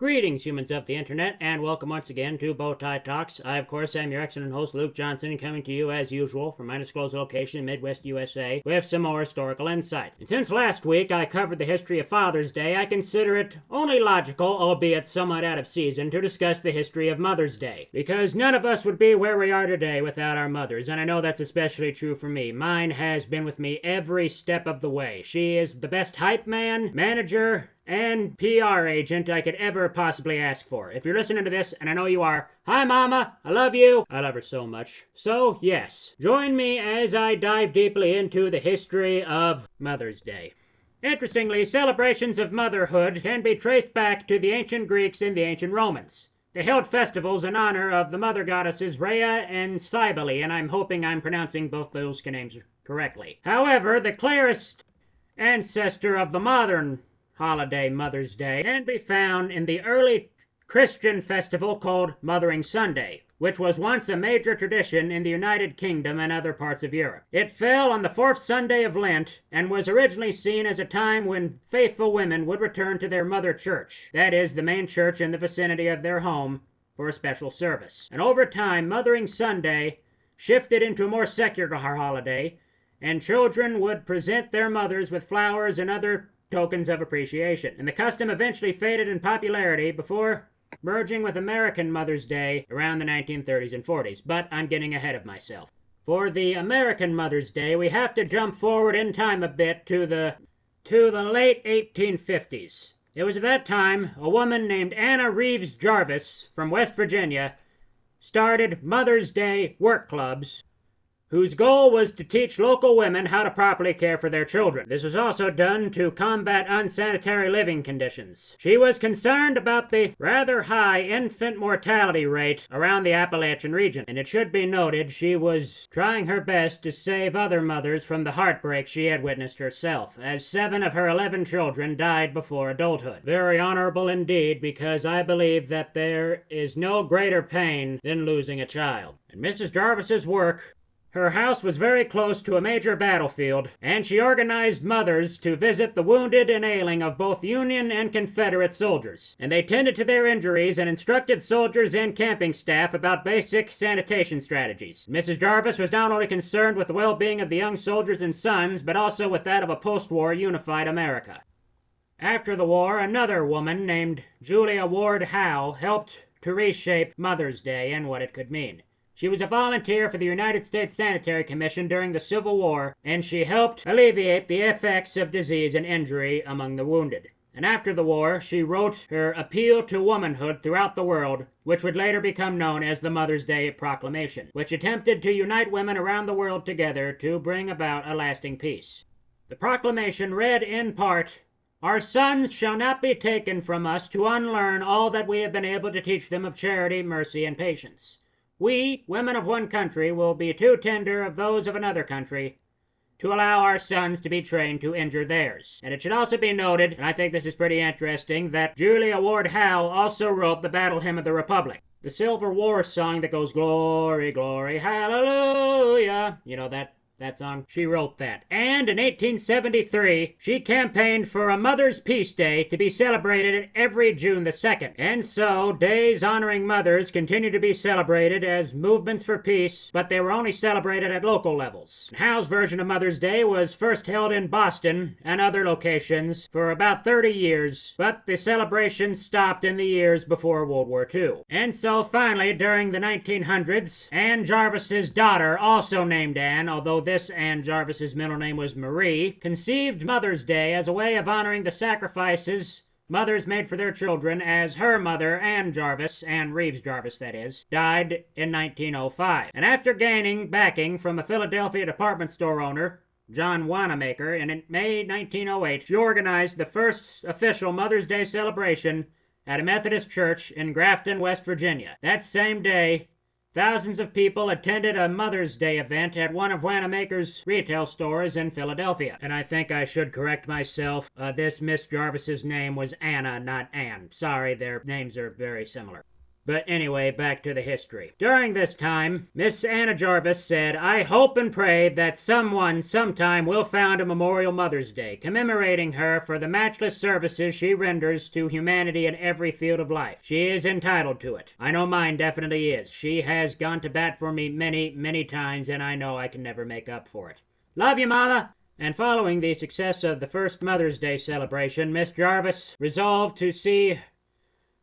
Greetings, humans of the internet, and welcome once again to Bowtie Talks. I, of course, am your excellent host, Luke Johnson, coming to you as usual from my undisclosed location in Midwest USA with some more historical insights. And since last week I covered the history of Father's Day, I consider it only logical, albeit somewhat out of season, to discuss the history of Mother's Day. Because none of us would be where we are today without our mothers, and I know that's especially true for me. Mine has been with me every step of the way. She is the best hype man, manager, and PR agent I could ever possibly ask for. If you're listening to this, and I know you are, hi Mama, I love you. I love her so much. So, yes, join me as I dive deeply into the history of Mother's Day. Interestingly, celebrations of motherhood can be traced back to the ancient Greeks and the ancient Romans. They held festivals in honor of the mother goddesses Rhea and Cybele, and I'm hoping I'm pronouncing both those names correctly. However, the clearest ancestor of the modern holiday Mother's Day can be found in the early Christian festival called Mothering Sunday, which was once a major tradition in the United Kingdom and other parts of Europe. It fell on the fourth Sunday of Lent and was originally seen as a time when faithful women would return to their mother church, that is, the main church in the vicinity of their home, for a special service. And over time, Mothering Sunday shifted into a more secular holiday, and children would present their mothers with flowers and other tokens of appreciation. And the custom eventually faded in popularity before merging with American Mother's Day around the 1930s and 40s. But I'm getting ahead of myself. For the American Mother's Day, we have to jump forward in time a bit to the late 1850s. It was at that time a woman named Anna Reeves Jarvis from West Virginia started Mother's Day work clubs, whose goal was to teach local women how to properly care for their children. This was also done to combat unsanitary living conditions. She was concerned about the rather high infant mortality rate around the Appalachian region, and it should be noted she was trying her best to save other mothers from the heartbreak she had witnessed herself, as 7 of her 11 children died before adulthood. Very honorable indeed, because I believe that there is no greater pain than losing a child. And Mrs. Jarvis's work, her house was very close to a major battlefield, and she organized mothers to visit the wounded and ailing of both Union and Confederate soldiers. And they tended to their injuries and instructed soldiers and camping staff about basic sanitation strategies. Mrs. Jarvis was not only concerned with the well-being of the young soldiers and sons, but also with that of a post-war unified America. After the war, another woman named Julia Ward Howe helped to reshape Mother's Day and what it could mean. She was a volunteer for the United States Sanitary Commission during the Civil War, and she helped alleviate the effects of disease and injury among the wounded. And after the war, she wrote her Appeal to Womanhood throughout the world, which would later become known as the Mother's Day Proclamation, which attempted to unite women around the world together to bring about a lasting peace. The proclamation read in part, "Our sons shall not be taken from us to unlearn all that we have been able to teach them of charity, mercy, and patience. We, women of one country, will be too tender of those of another country to allow our sons to be trained to injure theirs." And it should also be noted, and I think this is pretty interesting, that Julia Ward Howe also wrote the Battle Hymn of the Republic, the Civil War song that goes, "Glory, glory, hallelujah." You know that song? She wrote that. And in 1873, she campaigned for a Mother's Peace Day to be celebrated every June the 2nd. And so, days honoring mothers continue to be celebrated as movements for peace, but they were only celebrated at local levels. Howe's version of Mother's Day was first held in Boston and other locations for about 30 years, but the celebration stopped in the years before World War II. And so, finally, during the 1900s, Ann Jarvis's daughter, also named Ann, although this Ann Jarvis's middle name was Marie, conceived Mother's Day as a way of honoring the sacrifices mothers made for their children, as her mother, Ann Jarvis, Ann Reeves Jarvis that is, died in 1905. And after gaining backing from a Philadelphia department store owner, John Wanamaker, in May 1908, she organized the first official Mother's Day celebration at a Methodist church in Grafton, West Virginia. That same day, thousands of people attended a Mother's Day event at one of Wanamaker's retail stores in Philadelphia. And I think I should correct myself. This Miss Jarvis's name was Anna, not Ann. Sorry, their names are very similar. But anyway, back to the history. During this time, Miss Anna Jarvis said, "I hope and pray that someone sometime will found a Memorial Mother's Day, commemorating her for the matchless services she renders to humanity in every field of life. She is entitled to it. I know mine definitely is. She has gone to bat for me many, many times, and I know I can never make up for it. Love you, Mama." And following the success of the first Mother's Day celebration, Miss Jarvis resolved to see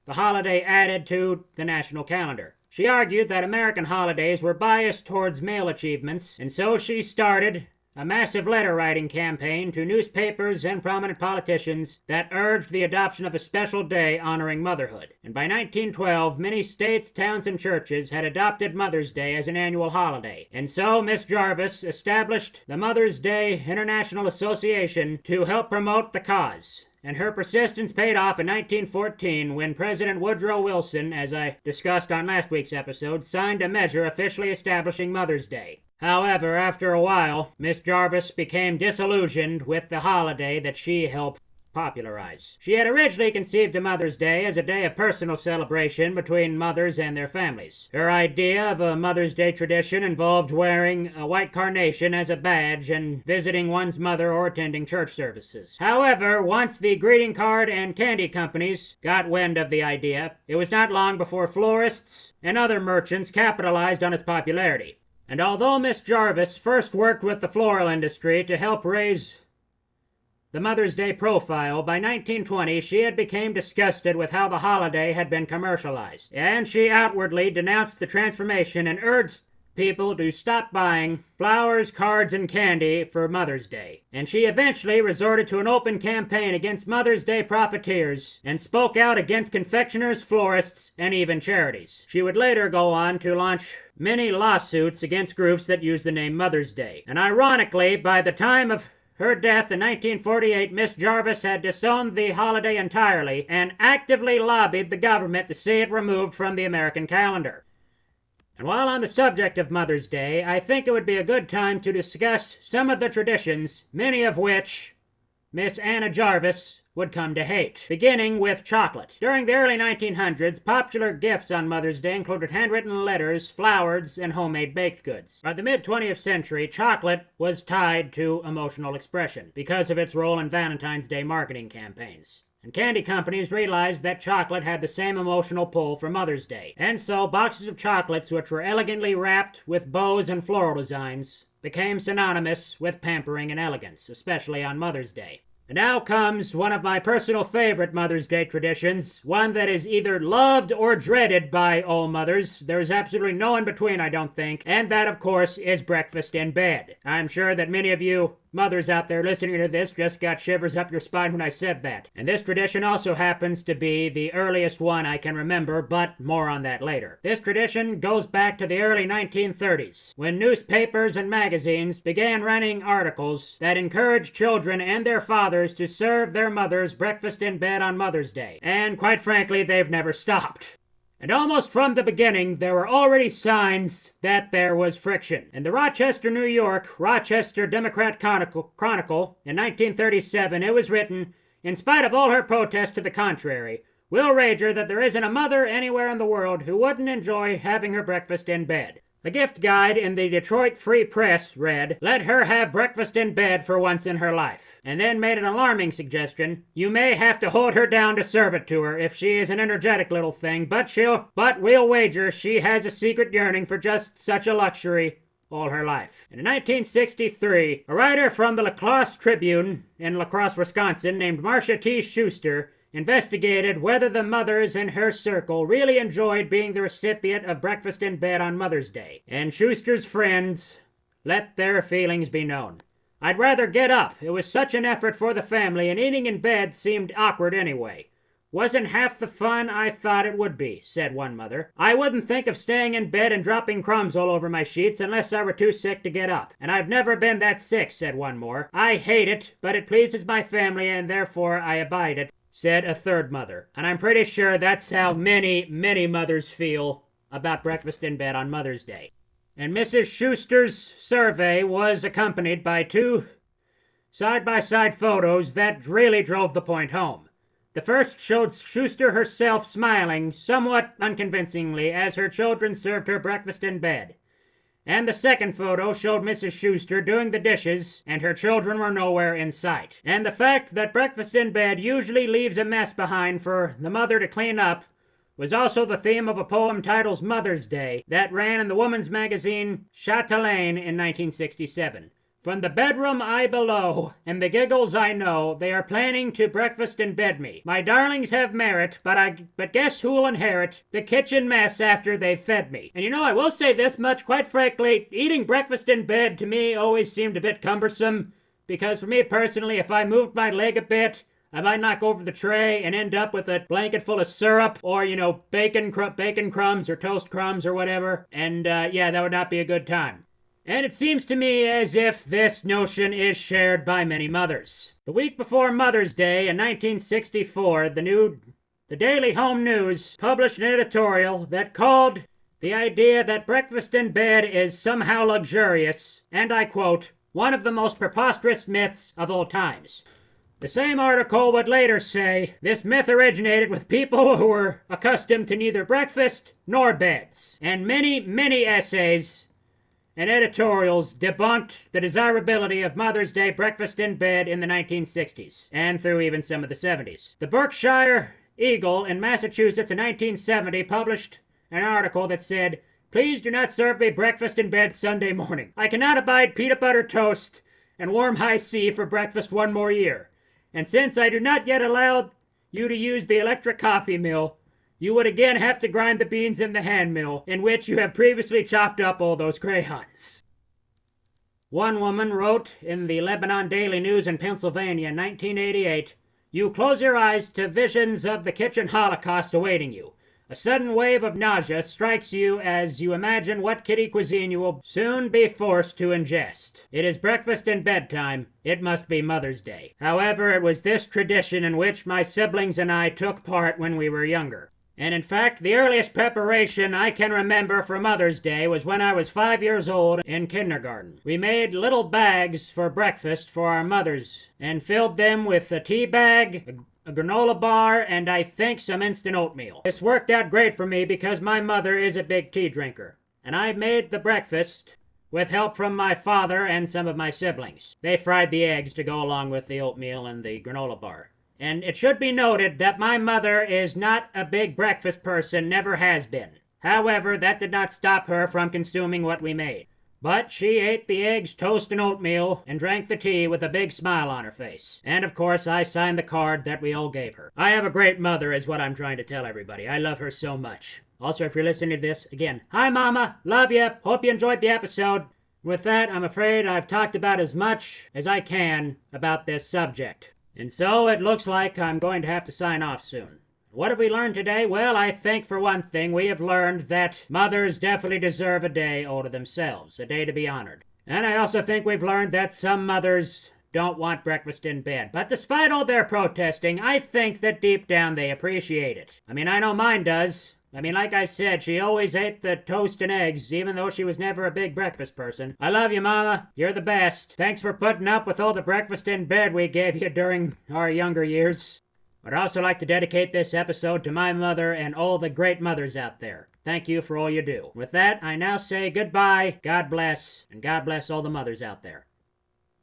the holiday added to the national calendar. She argued that American holidays were biased towards male achievements, and so she started a massive letter-writing campaign to newspapers and prominent politicians that urged the adoption of a special day honoring motherhood. And by 1912, many states, towns, and churches had adopted Mother's Day as an annual holiday. And so Miss Jarvis established the Mother's Day International Association to help promote the cause. And her persistence paid off in 1914 when President Woodrow Wilson, as I discussed on last week's episode, signed a measure officially establishing Mother's Day. However, after a while, Miss Jarvis became disillusioned with the holiday that she helped popularize. She had originally conceived of Mother's Day as a day of personal celebration between mothers and their families. Her idea of a Mother's Day tradition involved wearing a white carnation as a badge and visiting one's mother or attending church services. However, once the greeting card and candy companies got wind of the idea, it was not long before florists and other merchants capitalized on its popularity. And although Miss Jarvis first worked with the floral industry to help raise the Mother's Day profile, by 1920 she had become disgusted with how the holiday had been commercialized, and she outwardly denounced the transformation and urged people to stop buying flowers, cards, and candy for Mother's Day. And she eventually resorted to an open campaign against Mother's Day profiteers and spoke out against confectioners, florists, and even charities. She would later go on to launch many lawsuits against groups that used the name Mother's Day. And ironically, by the time of her death in 1948, Miss Jarvis had disowned the holiday entirely and actively lobbied the government to see it removed from the American calendar. And while on the subject of Mother's Day, I think it would be a good time to discuss some of the traditions, many of which Miss Anna Jarvis would come to hate, beginning with chocolate. During the early 1900s, popular gifts on Mother's Day included handwritten letters, flowers, and homemade baked goods. By the mid-20th century, chocolate was tied to emotional expression because of its role in Valentine's Day marketing campaigns. And candy companies realized that chocolate had the same emotional pull for Mother's Day. And so boxes of chocolates which were elegantly wrapped with bows and floral designs became synonymous with pampering and elegance, especially on Mother's Day. And now comes one of my personal favorite Mother's Day traditions, one that is either loved or dreaded by all mothers. There is absolutely no in between, I don't think, and that, of course, is breakfast in bed. I'm sure that many of you mothers out there listening to this just got shivers up your spine when I said that. And this tradition also happens to be the earliest one I can remember, but more on that later. This tradition goes back to the early 1930s, when newspapers and magazines began running articles that encouraged children and their fathers to serve their mothers breakfast in bed on Mother's Day. And quite frankly, they've never stopped. And almost from the beginning, there were already signs that there was friction. In the Rochester, New York, Rochester Democrat Chronicle in 1937, it was written, "In spite of all her protests to the contrary, we'll wager that there isn't a mother anywhere in the world who wouldn't enjoy having her breakfast in bed." A gift guide in the Detroit Free Press read, "Let her have breakfast in bed for once in her life," and then made an alarming suggestion: "You may have to hold her down to serve it to her if she is an energetic little thing, but we'll wager she has a secret yearning for just such a luxury all her life." And in 1963, a writer from the La Crosse Tribune in La Crosse, Wisconsin, named Marcia T. Schuster, investigated whether the mothers in her circle really enjoyed being the recipient of breakfast in bed on Mother's Day. And Schuster's friends let their feelings be known. "I'd rather get up. It was such an effort for the family, and eating in bed seemed awkward anyway. Wasn't half the fun I thought it would be," said one mother. "I wouldn't think of staying in bed and dropping crumbs all over my sheets unless I were too sick to get up. And I've never been that sick," said one more. "I hate it, but it pleases my family, and therefore I abide it," said a third mother. And I'm pretty sure that's how many, many mothers feel about breakfast in bed on Mother's Day. And Mrs. Schuster's survey was accompanied by two side-by-side photos that really drove the point home. The first showed Schuster herself smiling, somewhat unconvincingly, as her children served her breakfast in bed. And the second photo showed Mrs. Schuster doing the dishes, and her children were nowhere in sight. And the fact that breakfast in bed usually leaves a mess behind for the mother to clean up was also the theme of a poem titled Mother's Day that ran in the woman's magazine Chatelaine in 1967. From the bedroom I below, and the giggles I know, they are planning to breakfast in bed me. My darlings have merit, but guess who'll inherit the kitchen mess after they've fed me? And I will say this much, quite frankly, eating breakfast in bed to me always seemed a bit cumbersome, because for me personally, if I moved my leg a bit, I might knock over the tray and end up with a blanket full of syrup or, bacon crumbs or toast crumbs or whatever. And, yeah, that would not be a good time. And it seems to me as if this notion is shared by many mothers. The week before Mother's Day in 1964, the Daily Home News published an editorial that called the idea that breakfast in bed is somehow luxurious, and I quote, one of the most preposterous myths of all times. The same article would later say this myth originated with people who were accustomed to neither breakfast nor beds, and many essays and editorials debunked the desirability of Mother's Day breakfast in bed in the 1960s, and through even some of the 70s. The Berkshire Eagle in Massachusetts in 1970 published an article that said, "Please do not serve me breakfast in bed Sunday morning. I cannot abide peanut butter toast and warm high C for breakfast one more year. And since I do not yet allow you to use the electric coffee mill, you would again have to grind the beans in the hand mill, in which you have previously chopped up all those crayons." One woman wrote in the Lebanon Daily News in Pennsylvania in 1988, "You close your eyes to visions of the kitchen holocaust awaiting you. A sudden wave of nausea strikes you as you imagine what kitty cuisine you will soon be forced to ingest. It is breakfast and bedtime. It must be Mother's Day." However, it was this tradition in which my siblings and I took part when we were younger. And in fact, the earliest preparation I can remember for Mother's Day was when I was 5 years old in kindergarten. We made little bags for breakfast for our mothers and filled them with a tea bag, a granola bar, and I think some instant oatmeal. This worked out great for me because my mother is a big tea drinker, and I made the breakfast with help from my father and some of my siblings. They fried the eggs to go along with the oatmeal and the granola bar. And it should be noted that my mother is not a big breakfast person, never has been. However, that did not stop her from consuming what we made. But she ate the eggs, toast, and oatmeal, and drank the tea with a big smile on her face. And of course, I signed the card that we all gave her. I have a great mother, is what I'm trying to tell everybody. I love her so much. Also, if you're listening to this, again, hi Mama, love you, hope you enjoyed the episode. With that, I'm afraid I've talked about as much as I can about this subject. And so it looks like I'm going to have to sign off soon. What have we learned today? Well, I think for one thing, we have learned that mothers definitely deserve a day all to themselves, a day to be honored. And I also think we've learned that some mothers don't want breakfast in bed. But despite all their protesting, I think that deep down they appreciate it. I mean, I know mine does. Like I said, she always ate the toast and eggs, even though she was never a big breakfast person. I love you, Mama. You're the best. Thanks for putting up with all the breakfast in bed we gave you during our younger years. I'd also like to dedicate this episode to my mother and all the great mothers out there. Thank you for all you do. With that, I now say goodbye, God bless, and God bless all the mothers out there.